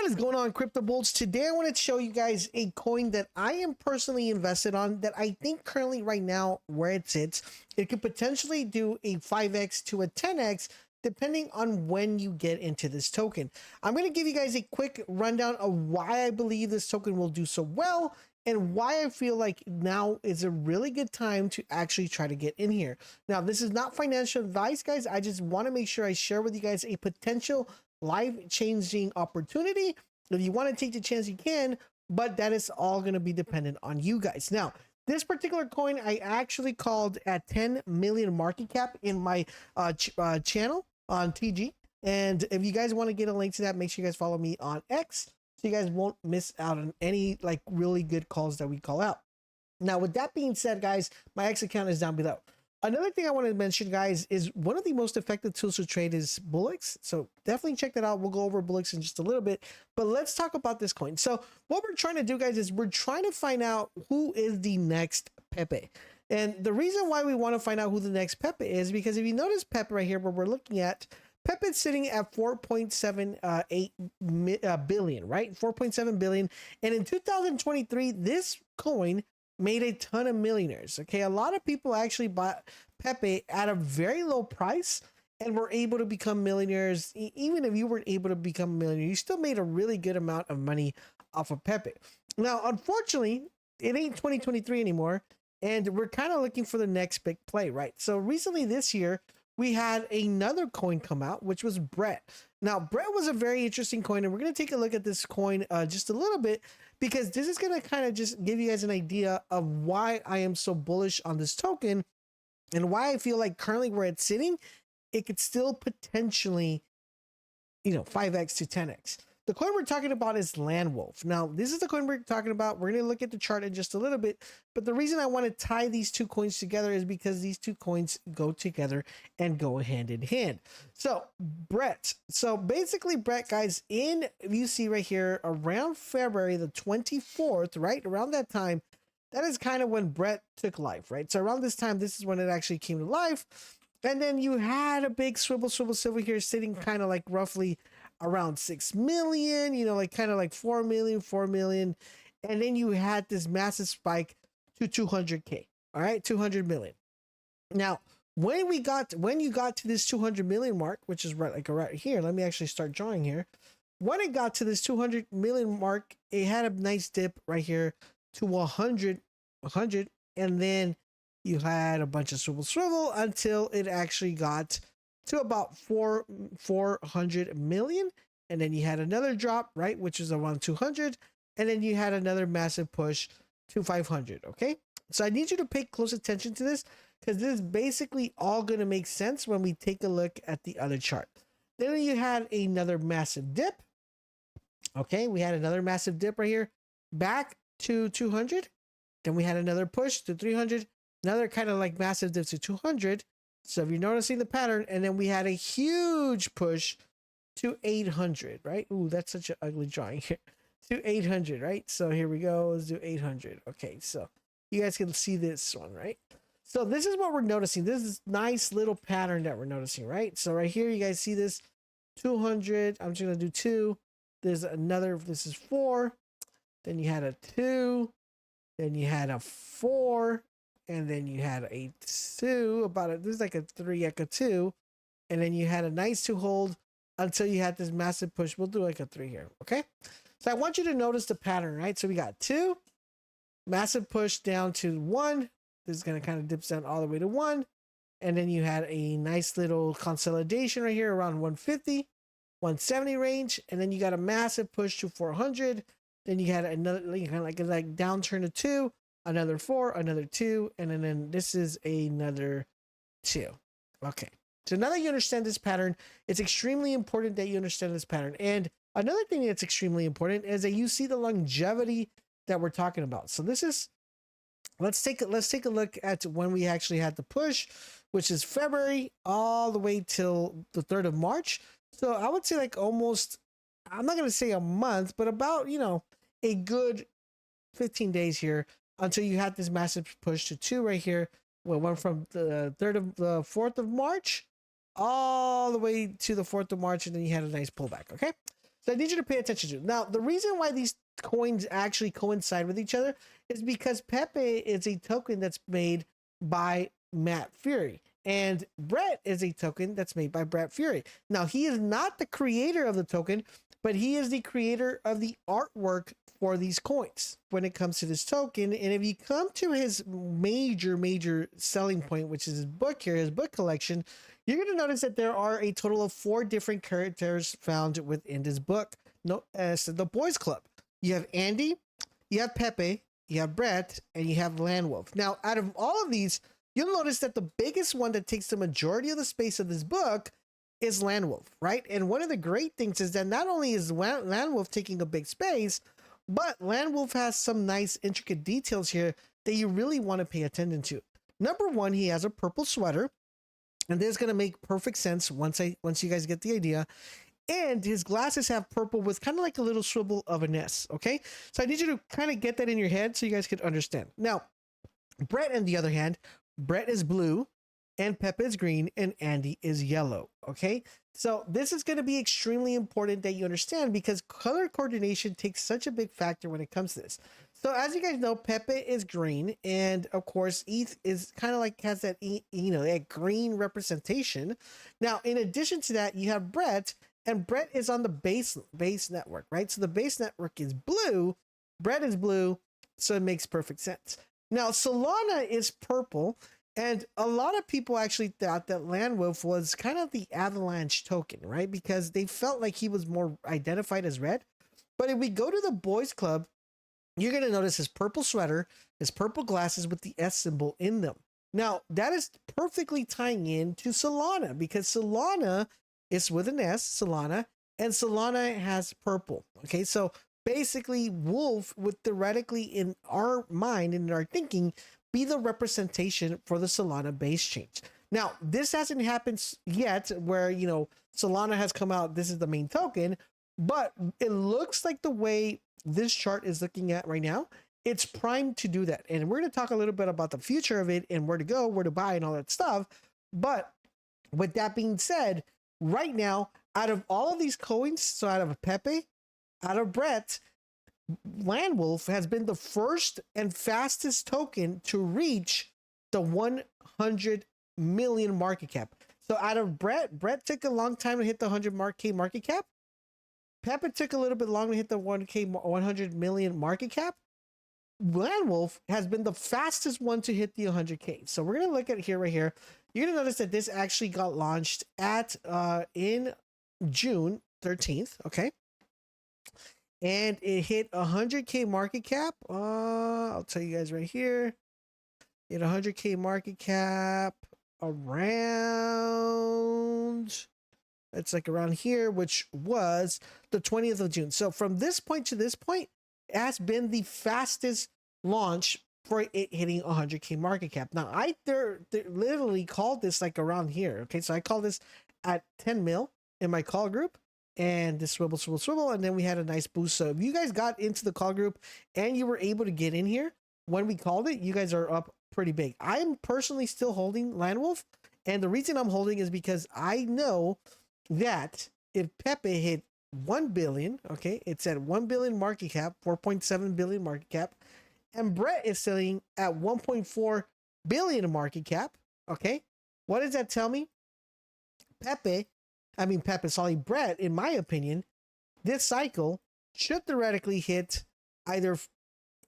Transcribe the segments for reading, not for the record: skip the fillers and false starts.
What is going on, crypto bolts? Today I want to show you guys a coin that I am personally invested on that I think currently right now where it sits, it could potentially do a 5x to a 10x depending on when you get into this token. I'm going to give you guys a quick rundown of why I believe this token will do so well and why I feel like now is a really good time to actually try to get in here. Now, this is not financial advice, guys. I just want to make sure I share with you guys a potential life-changing opportunity. If you want to take the chance, you can, but that is all going to be dependent on you guys. Now, this particular coin I actually called at 10 million market cap in my channel on TG. And if you guys want to get a link to that, make sure you guys follow me on X so you guys won't miss out on any like really good calls that we call out. Now, with that being said, guys, my X account is down below. Another thing I want to mention, guys, is one of the most effective tools to trade is Bullix. So definitely check that out. We'll go over Bullix in just a little bit, but let's talk about this coin. So what we're trying to do, guys, is we're trying to find out who is the next Pepe. And the reason why we want to find out who the next Pepe is, because if you notice Pepe right here, where we're looking at, Pepe is sitting at 4.78 billion, right? 4.7 billion. And in 2023, this coin made a ton of millionaires. Okay, a lot of people actually bought Pepe at a very low price and were able to become millionaires. Even if you weren't able to become a millionaire, you still made a really good amount of money off of Pepe. Now, unfortunately, it ain't 2023 anymore, and we're kind of looking for the next big play, right? So recently this year, we had another coin come out, which was Brett. Now, Brett was a very interesting coin, and we're going to take a look at this coin just a little bit, because this is going to kind of just give you guys an idea of why I am so bullish on this token and why I feel like currently where it's sitting, it could still potentially, 5x to 10x. The coin we're talking about is Landwolf. Now, this is the coin we're talking about. We're going to look at the chart in just a little bit, but the reason I want to tie these two coins together is because these two coins go together and go hand in hand. So, Brett. So, basically, Brett, guys, if you see right here, around February the 24th, right? Around that time, that is kind of when Brett took life, right? So, around this time, this is when it actually came to life. And then you had a big swivel silver here sitting kind of like roughly around 6 million, like kind of like 4 million. And then you had this massive spike to 200K. All right, 200 million. Now, when you got to this 200 million mark, which is right here, let me actually start drawing here. When it got to this 200 million mark, it had a nice dip right here to 100, and then you had a bunch of swivel until it actually got to about 400 million, and then you had another drop, right, which is around 200, and then you had another massive push to 500. Okay, so I need you to pay close attention to this, because this is basically all going to make sense when we take a look at the other chart. Then you had another massive dip. Okay, we had another massive dip right here back to 200. Then we had another push to 300, another kind of like massive dip to 200. So if you're noticing the pattern, and then we had a huge push to 800, right? Ooh, that's such an ugly drawing here. To 800, right? So here we go. Let's do 800. Okay, so you guys can see this one, right? So this is what we're noticing. This is nice little pattern that we're noticing, right? So right here, you guys see this 200. I'm just going to do 2. There's another, this is 4. Then you had a 2. Then you had a 4. And then you had a 2, this is like a 3, like a 2. And then you had a nice 2 hold until you had this massive push. We'll do like a 3 here, okay? So I want you to notice the pattern, right? So we got 2, massive push down to 1. This is going to kind of dips down all the way to 1. And then you had a nice little consolidation right here around 150, 170 range. And then you got a massive push to 400. Then you had another kind of like a downturn to 2. Another 4, another 2, and then this is another 2. Okay, so now that you understand this pattern, it's extremely important that you understand this pattern. And another thing that's extremely important is that you see the longevity that we're talking about. So this is, let's take a look at when we actually had the push, which is February all the way till the 3rd of March. So I would say like almost, I'm not going to say a month, but about, a good 15 days here, until you had this massive push to 2 right here. We went from the 4th of March all the way to the 4th of March, and then you had a nice pullback. Okay, So I need you to pay attention to. Now, the reason why these coins actually coincide with each other is because Pepe is a token that's made by Matt Fury. And Brett is a token that's made by Brett Fury. Now, he is not the creator of the token, but he is the creator of the artwork for these coins when it comes to this token. And if you come to his major selling point, which is his book here, his book collection, you're going to notice that there are a total of 4 different characters found within this book. No, the Boys Club. You have Andy, you have Pepe, you have Brett, and you have Landwolf. Now, out of all of these, you'll notice that the biggest one that takes the majority of the space of this book is Landwolf, right? And one of the great things is that not only is Landwolf taking a big space, but Landwolf has some nice intricate details here that you really want to pay attention to. Number one, he has a purple sweater, and this is going to make perfect sense once you guys get the idea. And his glasses have purple with kind of like a little swivel of an S, okay? So I need you to kind of get that in your head so you guys can understand. Now, Brett, on the other hand, Brett is blue, and Pepe is green, and Andy is yellow, okay? So this is going to be extremely important that you understand because color coordination takes such a big factor when it comes to this. So as you guys know, Pepe is green, and of course, ETH is kind of like has that, that green representation. Now, in addition to that, you have Brett, and Brett is on the base network, right? So the base network is blue, Brett is blue, so it makes perfect sense. Now, Solana is purple, and a lot of people actually thought that Landwolf was kind of the Avalanche token, right? Because they felt like he was more identified as red. But if we go to the Boys Club, you're going to notice his purple sweater, his purple glasses with the S symbol in them. Now, that is perfectly tying in to Solana because Solana is with an S, Solana, and Solana has purple. Okay, so basically, Wolf would theoretically, in our mind, in our thinking, be the representation for the Solana base change. Now, this hasn't happened yet where, Solana has come out, this is the main token, but it looks like the way this chart is looking at right now, it's primed to do that. And we're going to talk a little bit about the future of it and where to go, where to buy and all that stuff. But with that being said, right now, out of all of these coins, so out of Pepe, out of Brett, Landwolf has been the first and fastest token to reach the 100 million market cap. So out of Brett took a long time to hit the 100K market cap. Pepe took a little bit longer to hit the 100 million market cap. Landwolf has been the fastest one to hit the 100K. So we're going to look at here, right here. You're going to notice that this actually got launched at in June 13th, okay? And it hit 100K market cap. I'll tell you guys right here. It 100K market cap around, it's like around here, which was the 20th of June. So from this point to this point, it has been the fastest launch for it hitting 100K market cap. Now, I literally called this like around here. Okay, so I called this at 10 mil in my call group. And this swivel, and then we had a nice boost. So if you guys got into the call group and you were able to get in here when we called it, you guys are up pretty big. I'm personally still holding Landwolf, and the reason I'm holding is because I know that if Pepe hit 1 billion, okay, it's at 1 billion market cap, 4.7 billion market cap, and Brett is selling at 1.4 billion market cap, okay, what does that tell me? Brett, in my opinion, this cycle should theoretically hit either,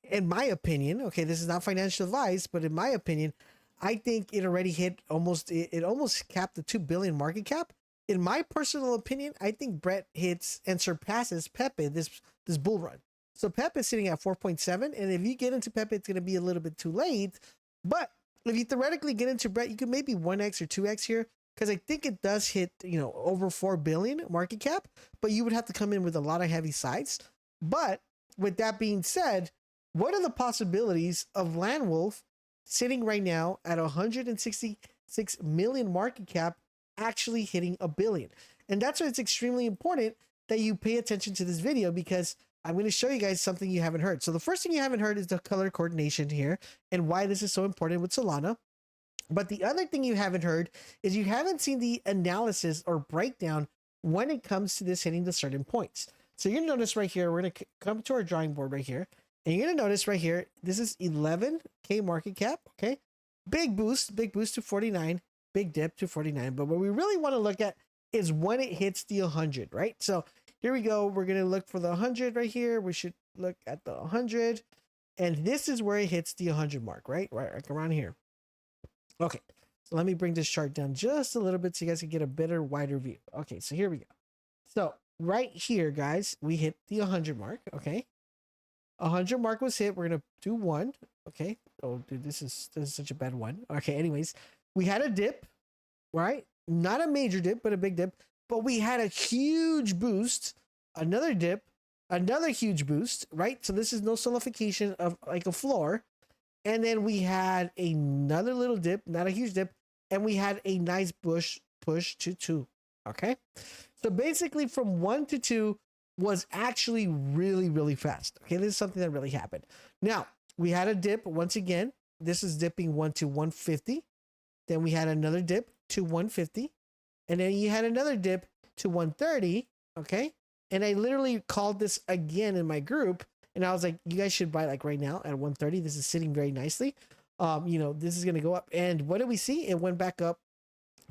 in my opinion, okay, this is not financial advice, but in my opinion, I think it already hit it almost capped the 2 billion market cap. In my personal opinion, I think Brett hits and surpasses Pepe this bull run. So Pepe is sitting at 4.7, and if you get into Pepe, it's going to be a little bit too late. But if you theoretically get into Brett, you could maybe 1x or 2x here. Because I think it does hit, over 4 billion market cap, but you would have to come in with a lot of heavy sides. But with that being said, what are the possibilities of Landwolf sitting right now at 166 million market cap actually hitting a billion? And that's why it's extremely important that you pay attention to this video, because I'm going to show you guys something you haven't heard. So the first thing you haven't heard is the color coordination here and why this is so important with Solana. But the other thing you haven't heard is you haven't seen the analysis or breakdown when it comes to this hitting the certain points. So you're gonna notice right here, we're gonna come to our drawing board right here, and you're gonna notice right here, this is 11K market cap. Okay, big boost to 49, big dip to 49. But what we really want to look at is when it hits the 100, right? So here we go. We're gonna look for the 100 right here. We should look at the 100, and this is where it hits the 100 mark, right? Right, like around here. Okay, so let me bring this chart down just a little bit so you guys can get a better, wider view. Okay, so here we go. So right here, guys, we hit the 100 mark. Okay, 100 mark was hit. We're gonna do one. Okay. Oh, dude, this is such a bad one. Okay. Anyways, we had a dip, right? Not a major dip, but a big dip. But we had a huge boost. Another dip. Another huge boost, right? So this is no solidification of like a floor. And then we had another little dip, not a huge dip, and we had a nice push to 2. Okay. So basically from 1 to 2 was actually really, really fast. Okay, this is something that really happened. Now, we had a dip once again. This is dipping 1 to 150. Then we had another dip to 150. And then you had another dip to 130. Okay. And I literally called this again in my group. And I was like, you guys should buy like right now at 130. This is sitting very nicely. This is going to go up. And what did we see? It went back up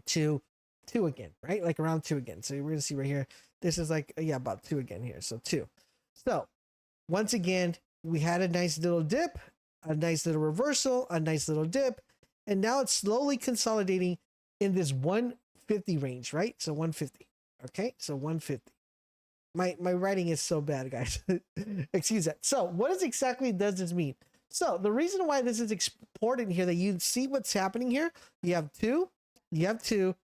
to 2 again, right? Like around 2 again. So we're going to see right here. This is like, yeah, about 2 again here. So 2. So once again, we had a nice little dip, a nice little reversal, a nice little dip. And now it's slowly consolidating in this 150 range, right? So 150. Okay. So 150. My writing is so bad, guys. Excuse that. So what exactly does this mean? So the reason why this is important here, that you see what's happening here, you have two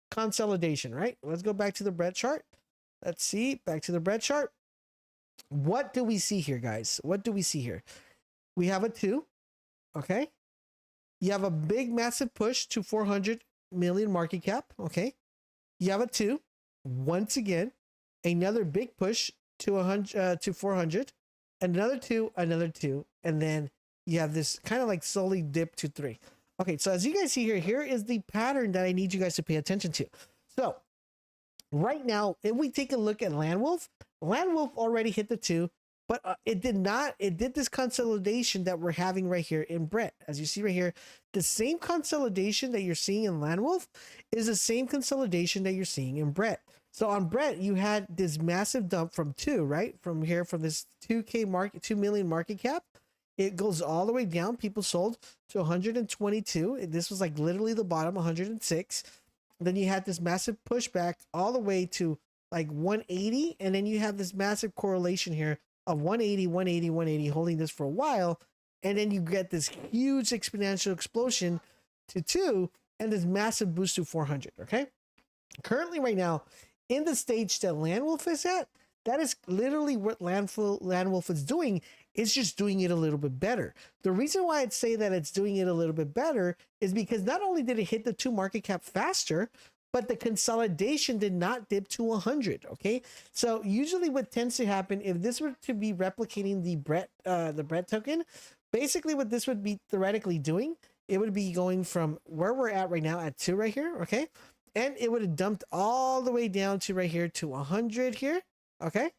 consolidation, right? Let's go back to the Brett chart. Let's see, back to the Brett chart. What do we see here, guys? What do we see here? We have a 2, okay? You have a big, massive push to 400 million market cap, okay? You have a 2, once again, another big push to 100 to 400, another 2, and then you have this kind of like slowly dip to 3. Okay, so as you guys see here, here is the pattern that I need you guys to pay attention to. So right now, if we take a look at Landwolf already hit the 2, but it did not. It did this consolidation that we're having right here in Brett. As you see right here, the same consolidation that you're seeing in Landwolf is the same consolidation that you're seeing in Brett. So on Brett, you had this massive dump from 2, right? From here, from this 2 million market cap. It goes all the way down. People sold to 122. This was like literally the bottom, 106. Then you had this massive pushback all the way to like 180. And then you have this massive correlation here of 180, 180, 180, holding this for a while. And then you get this huge exponential explosion to 2 and this massive boost to 400. Okay. Currently right now in the stage that Landwolf is at, that is literally what Landwolf is doing. It's just doing it a little bit better. The reason why I'd say that it's doing it a little bit better is because not only did it hit the 2 market cap faster, but the consolidation did not dip to 100. Okay, so usually what tends to happen, if this were to be replicating the Brett token, basically what this would be theoretically doing, it would be going from where we're at right now at 2 right here. Okay, and it would have dumped all the way down to right here to 100 here. Okay,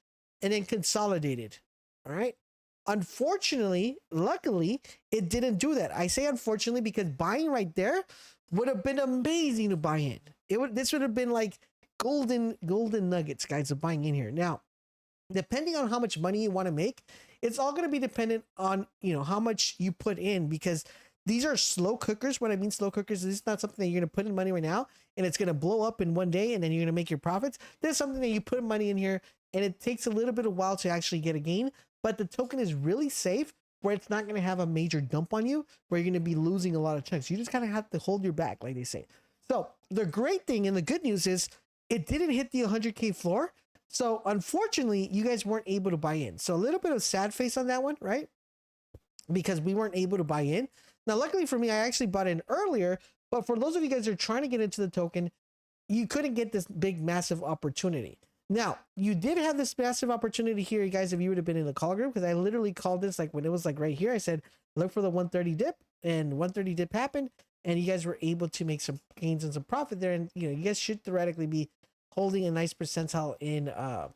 and then consolidated. All right. Unfortunately, luckily, it didn't do that. I say unfortunately because buying right there would have been amazing to buy in. This would have been like golden nuggets, guys, of buying in here. Now, depending on how much money you want to make, it's all going to be dependent on, how much you put in, because these are slow cookers. What I mean slow cookers is not something that you're going to put in money right now and it's going to blow up in one day and then you're going to make your profits. There's something that you put money in here and it takes a little bit of while to actually get a gain, but the token is really safe where it's not going to have a major dump on you where you're going to be losing a lot of chunks. You just kind of have to hold your back, like they say. So the great thing and the good news is it didn't hit the 100K floor. So unfortunately, you guys weren't able to buy in. So a little bit of sad face on that one, right? Because we weren't able to buy in. Now, luckily for me, I actually bought in earlier, but for those of you guys that are trying to get into the token, you couldn't get this big, massive opportunity. Now, you did have this massive opportunity here, you guys, if you would have been in the call group, because I literally called this like when it was like right here. I said, look for the 130 dip, and 130 dip happened, and you guys were able to make some gains and some profit there. And, you guys should theoretically be holding a nice percentile in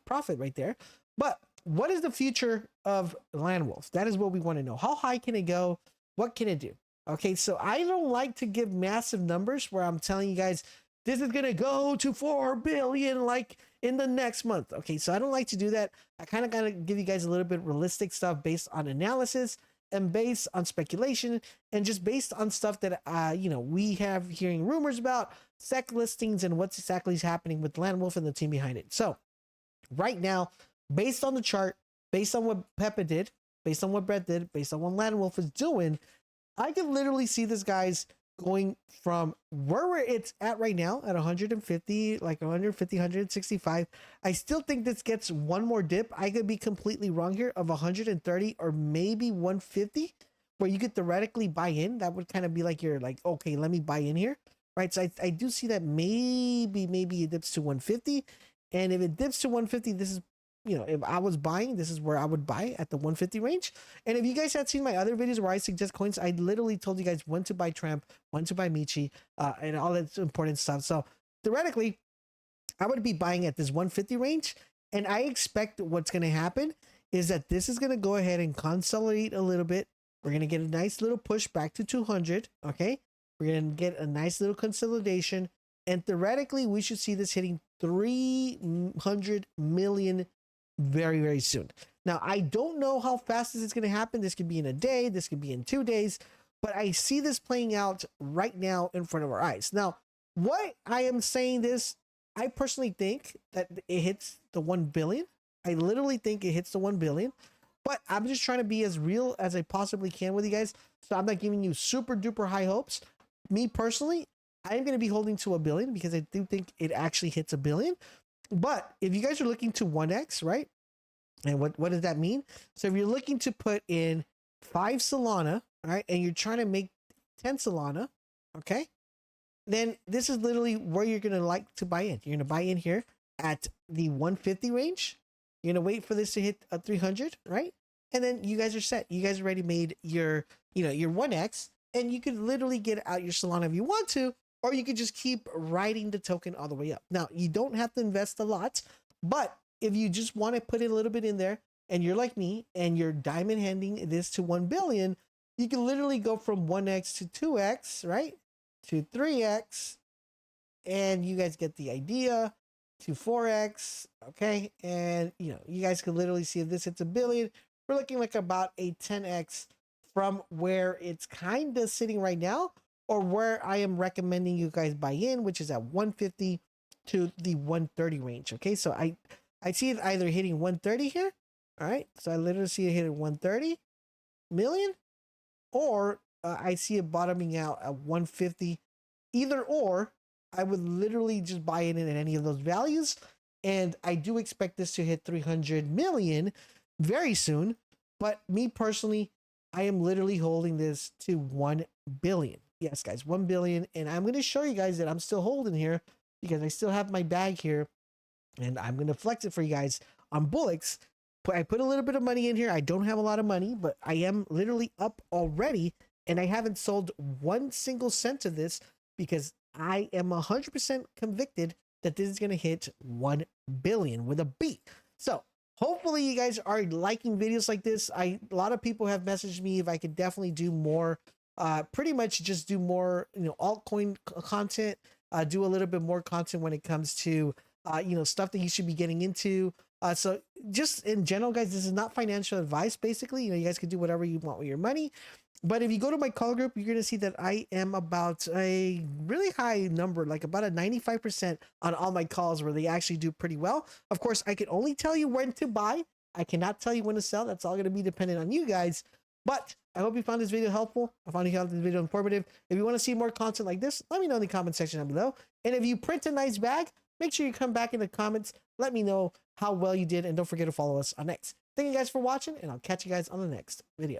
profit right there. But what is the future of Landwolf? That is what we want to know. How high can it go? What can it do? Okay, so I don't like to give massive numbers where I'm telling you guys this is gonna go to 4 billion like in the next month. Okay, so I don't like to do that. I kind of gotta give you guys a little bit realistic stuff based on analysis and based on speculation and just based on stuff that we have hearing rumors about sec listings and what's exactly happening with Landwolf and the team behind it. So right now, based on the chart, based on what Pepe did, based on what Brett did, based on what Landwolf is doing, I can literally see this guy's going from where it's at right now at 150, like 150, 165. I still think this gets one more dip. I could be completely wrong here of 130 or maybe 150, where you could theoretically buy in. That would kind of be like you're like, okay, let me buy in here, right? So I do see that maybe it dips to 150. And if it dips to 150, this is, if I was buying, this is where I would buy at the 150 range. And if you guys had seen my other videos where I suggest coins, I literally told you guys when to buy Tramp, when to buy Michi, and all that important stuff. So theoretically, I would be buying at this 150 range. And I expect what's going to happen is that this is going to go ahead and consolidate a little bit. We're going to get a nice little push back to 200. Okay. We're going to get a nice little consolidation. And theoretically, we should see this hitting 300 million very, very soon. Now, I don't know how fast this is going to happen. This could be in a day. This could be in 2 days. But I see this playing out right now in front of our eyes. Now, what I am saying this, I personally think that it hits the 1 billion. I literally think it hits the 1 billion. But I'm just trying to be as real as I possibly can with you guys. So I'm not giving you super duper high hopes. Me personally, I'm going to be holding to 1 billion because I do think it actually hits 1 billion. But if you guys are looking to 1x, right? And what does that mean? So if you're looking to put in 5 Solana, right? And you're trying to make 10 Solana, okay? Then this is literally where you're going to like to buy in. You're going to buy in here at the 150 range. You're going to wait for this to hit a 300, right? And then you guys are set. You guys already made your 1x, and you could literally get out your Solana if you want to, or you could just keep riding the token all the way up. Now, you don't have to invest a lot, but if you just want to put it a little bit in there and you're like me and you're diamond handing this to 1 billion, you can literally go from 1x to 2x, right? To 3x. And you guys get the idea, to 4x. Okay. And you guys can literally see if this hits 1 billion, we're looking like about a 10x from where it's kind of sitting right now, or where I am recommending you guys buy in, which is at 150 to the 130 range. Okay, so I see it either hitting 130 here. All right, so I literally see it hitting 130 million, or I see it bottoming out at 150. Either or, I would literally just buy it in at any of those values. And I do expect this to hit 300 million very soon. But me personally, I am literally holding this to 1 billion. Yes, guys, 1 billion. And I'm going to show you guys that I'm still holding here because I still have my bag here. And I'm going to flex it for you guys on Bullocks. But I put a little bit of money in here. I don't have a lot of money, but I am literally up already. And I haven't sold 1 single cent of this because I am 100% convicted that this is going to hit 1 billion with a B. So hopefully you guys are liking videos like this. A lot of people have messaged me if I could definitely do more, pretty much just do more, altcoin content, do a little bit more content when it comes to, stuff that you should be getting into. So just in general, guys, this is not financial advice. Basically, you guys can do whatever you want with your money. But if you go to my call group, you're going to see that I am about a really high number, like about a 95% on all my calls where they actually do pretty well. Of course, I can only tell you when to buy. I cannot tell you when to sell. That's all going to be dependent on you guys. But I hope you found this video helpful. I found this video informative. If you want to see more content like this, let me know in the comment section down below. And if you print a nice bag, make sure you come back in the comments. Let me know how well you did. And don't forget to follow us on X. Thank you guys for watching, and I'll catch you guys on the next video.